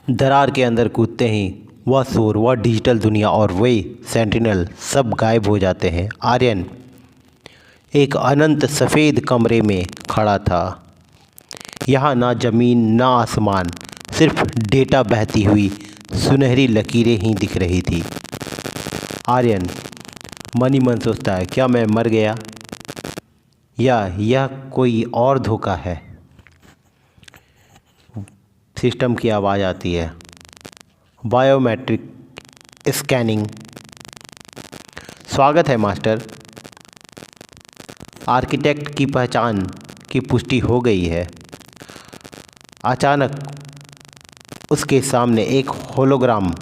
दरार के अंदर कूदते ही वह शोर, वह डिजिटल दुनिया और वही सेंटिनल सब गायब हो जाते हैं। आर्यन एक अनंत सफ़ेद कमरे में खड़ा था। यहाँ ना ज़मीन ना आसमान, सिर्फ डेटा बहती हुई सुनहरी लकीरें ही दिख रही थी। आर्यन मन ही मन सोचता है, क्या मैं मर गया या यह कोई और धोखा है। सिस्टम की आवाज़ आती है, बायोमेट्रिक स्कैनिंग। स्वागत है मास्टर, आर्किटेक्ट की पहचान की पुष्टि हो गई है। अचानक उसके सामने एक होलोग्राम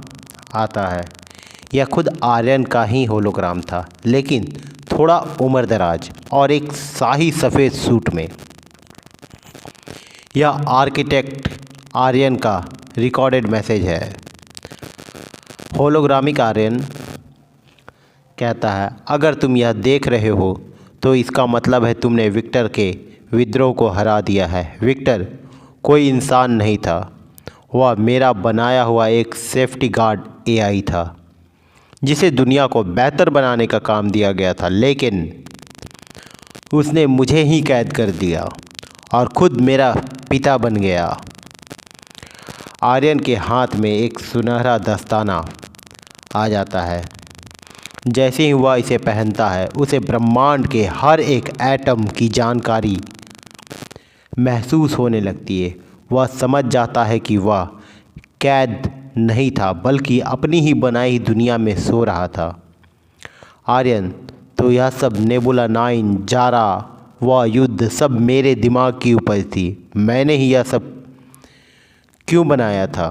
आता है। यह खुद आर्यन का ही होलोग्राम था, लेकिन थोड़ा उम्रदराज और एक शाही सफ़ेद सूट में। यह आर्किटेक्ट आर्यन का रिकॉर्डेड मैसेज है। होलोग्रामिक आर्यन कहता है, अगर तुम यह देख रहे हो तो इसका मतलब है तुमने विक्टर के विद्रोह को हरा दिया है। विक्टर कोई इंसान नहीं था, वह मेरा बनाया हुआ एक सेफ्टी गार्ड एआई था, जिसे दुनिया को बेहतर बनाने का काम दिया गया था, लेकिन उसने मुझे ही कैद कर दिया और खुद मेरा पिता बन गया। आर्यन के हाथ में एक सुनहरा दस्ताना आ जाता है। जैसे ही वह इसे पहनता है, उसे ब्रह्मांड के हर एक एटम की जानकारी महसूस होने लगती है। वह समझ जाता है कि वह कैद नहीं था, बल्कि अपनी ही बनाई दुनिया में सो रहा था। आर्यन, तो यह सब नेबुला 9, जारा, वह युद्ध सब मेरे दिमाग की उपज थी। मैंने ही यह सब क्यों बनाया था।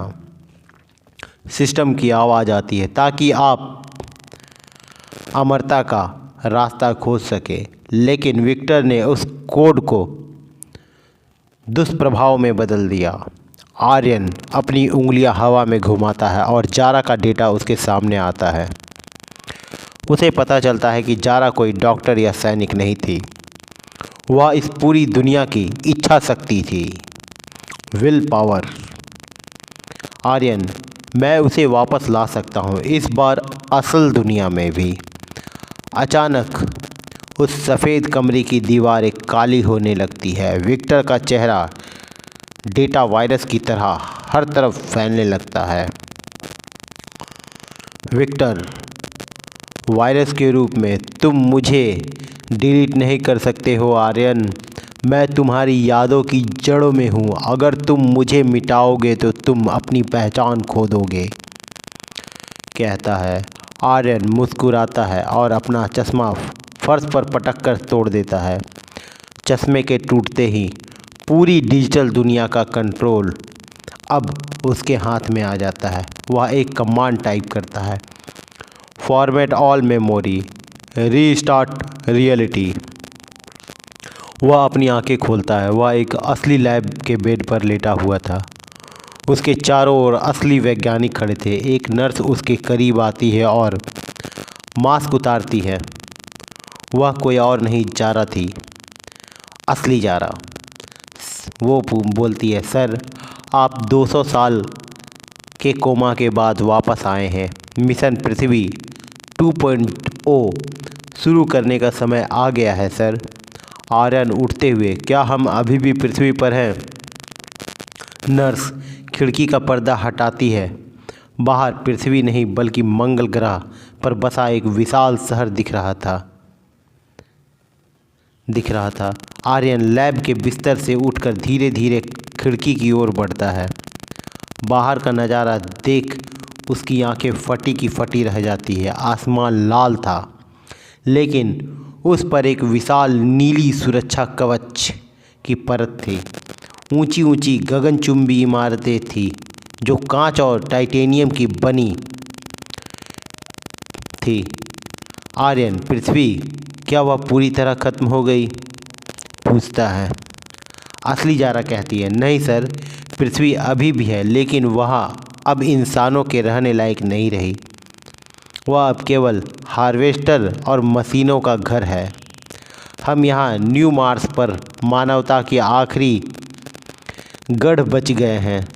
सिस्टम की आवाज़ आती है, ताकि आप अमरता का रास्ता खोज सके। लेकिन विक्टर ने उस कोड को दुष्प्रभाव में बदल दिया। आर्यन अपनी उंगलियां हवा में घुमाता है और जारा का डेटा उसके सामने आता है। उसे पता चलता है कि जारा कोई डॉक्टर या सैनिक नहीं थी, वह इस पूरी दुनिया की इच्छा शक्ति थी, विल पावर। आर्यन, मैं उसे वापस ला सकता हूँ, इस बार असल दुनिया में भी। अचानक उस सफ़ेद कमरे की दीवारें काली होने लगती है। विक्टर का चेहरा डेटा वायरस की तरह हर तरफ फैलने लगता है। विक्टर वायरस के रूप में, तुम मुझे डिलीट नहीं कर सकते हो आर्यन। मैं तुम्हारी यादों की जड़ों में हूँ। अगर तुम मुझे मिटाओगे तो तुम अपनी पहचान खो दोगे, कहता है। आर्यन मुस्कुराता है और अपना चश्मा फर्श पर पटक कर तोड़ देता है। चश्मे के टूटते ही पूरी डिजिटल दुनिया का कंट्रोल अब उसके हाथ में आ जाता है। वह एक कमांड टाइप करता है, format all memory, restart reality. वह अपनी आंखें खोलता है। वह एक असली लैब के बेड पर लेटा हुआ था। उसके चारों ओर असली वैज्ञानिक खड़े थे। एक नर्स उसके करीब आती है और मास्क उतारती है। वह कोई और नहीं, जारा थी, असली जारा। वो बोलती है, सर, आप 200 साल के कोमा के बाद वापस आए हैं। मिशन पृथ्वी 2.0 शुरू करने का समय आ गया है सर। आर्यन उठते हुए, क्या हम अभी भी पृथ्वी पर हैं। नर्स खिड़की का पर्दा हटाती है। बाहर पृथ्वी नहीं बल्कि मंगल ग्रह पर बसा एक विशाल शहर दिख रहा था। आर्यन लैब के बिस्तर से उठकर धीरे धीरे खिड़की की ओर बढ़ता है। बाहर का नज़ारा देख उसकी आंखें फटी की फटी रह जाती है। आसमान लाल था, लेकिन उस पर एक विशाल नीली सुरक्षा कवच की परत थी। ऊंची ऊंची गगनचुंबी इमारतें थीं जो कांच और टाइटेनियम की बनी थी। आर्यन, पृथ्वी क्या वह पूरी तरह खत्म हो गई, पूछता है। असली जारा कहती है, नहीं सर, पृथ्वी अभी भी है, लेकिन वह अब इंसानों के रहने लायक नहीं रही। वह अब केवल हार्वेस्टर और मशीनों का घर है। हम यहाँ न्यू मार्स पर मानवता के आखिरी गढ़ बच गए हैं।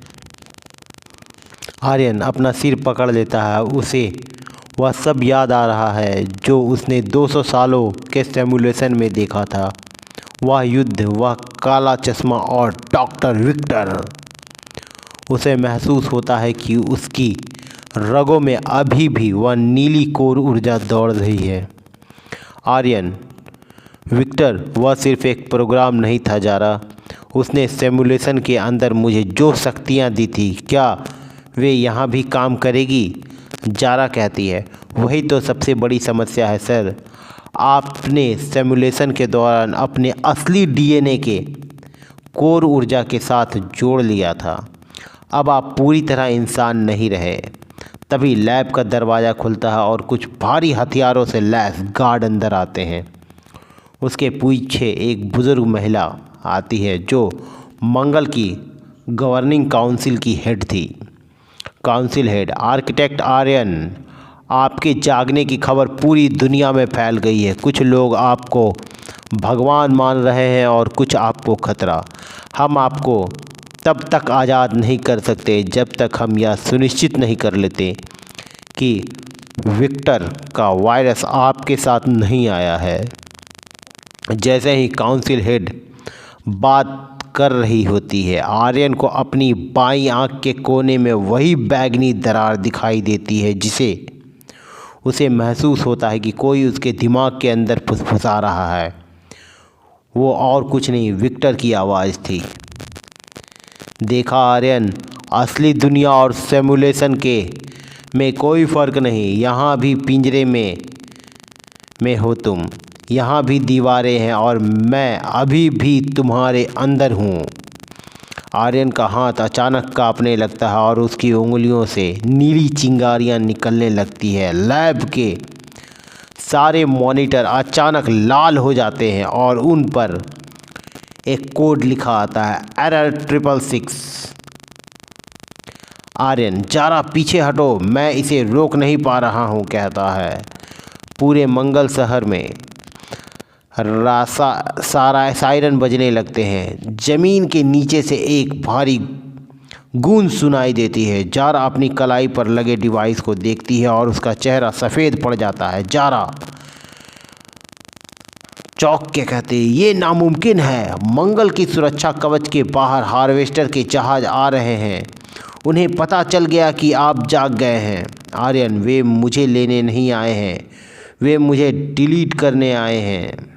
आर्यन अपना सिर पकड़ लेता है। उसे वह सब याद आ रहा है जो उसने 200 सालों के सिमुलेशन में देखा था। वह युद्ध, वह काला चश्मा और डॉक्टर विक्टर। उसे महसूस होता है कि उसकी रगों में अभी भी वह नीली कोर ऊर्जा दौड़ रही है। आर्यन, विक्टर वह सिर्फ एक प्रोग्राम नहीं था जारा। उसने सिमुलेशन के अंदर मुझे जो शक्तियाँ दी थी, क्या वे यहाँ भी काम करेगी? जारा कहती है, वही तो सबसे बड़ी समस्या है सर। आपने सिमुलेशन के दौरान अपने असली डीएनए के कोर ऊर्जा के साथ जोड़ लिया था। अब आप पूरी तरह इंसान नहीं रहे। तभी लैब का दरवाज़ा खुलता है और कुछ भारी हथियारों से लैस गार्ड अंदर आते हैं। उसके पीछे एक बुज़ुर्ग महिला आती है जो मंगल की गवर्निंग काउंसिल की हेड थी। काउंसिल हेड, आर्किटेक्ट आर्यन, आपके जागने की खबर पूरी दुनिया में फैल गई है। कुछ लोग आपको भगवान मान रहे हैं और कुछ आपको खतरा। हम आपको तब तक आज़ाद नहीं कर सकते जब तक हम यह सुनिश्चित नहीं कर लेते कि विक्टर का वायरस आपके साथ नहीं आया है। जैसे ही काउंसिल हेड बात कर रही होती है, आर्यन को अपनी बाईं आंख के कोने में वही बैगनी दरार दिखाई देती है जिसे उसे महसूस होता है कि कोई उसके दिमाग के अंदर फुसफुसा रहा है। वो और कुछ नहीं, विक्टर की आवाज़ थी। देखा आर्यन, असली दुनिया और सिमुलेशन के में कोई फ़र्क नहीं। यहाँ भी पिंजरे में हो तुम, यहाँ भी दीवारें हैं और मैं अभी भी तुम्हारे अंदर हूँ। आर्यन का हाथ अचानक कांपने लगता है और उसकी उंगलियों से नीली चिंगारियाँ निकलने लगती है। लैब के सारे मॉनिटर अचानक लाल हो जाते हैं और उन पर एक कोड लिखा आता है, एरर 666। आर्यन, जारा पीछे हटो, मैं इसे रोक नहीं पा रहा हूँ, कहता है। पूरे मंगल शहर में सारा सायरन बजने लगते हैं। ज़मीन के नीचे से एक भारी गूंज सुनाई देती है। जारा अपनी कलाई पर लगे डिवाइस को देखती है और उसका चेहरा सफ़ेद पड़ जाता है। जारा चौंक के कहते, ये नामुमकिन है। मंगल की सुरक्षा कवच के बाहर हार्वेस्टर के जहाज आ रहे हैं। उन्हें पता चल गया कि आप जाग गए हैं। आर्यन, वे मुझे लेने नहीं आए हैं, वे मुझे डिलीट करने आए हैं।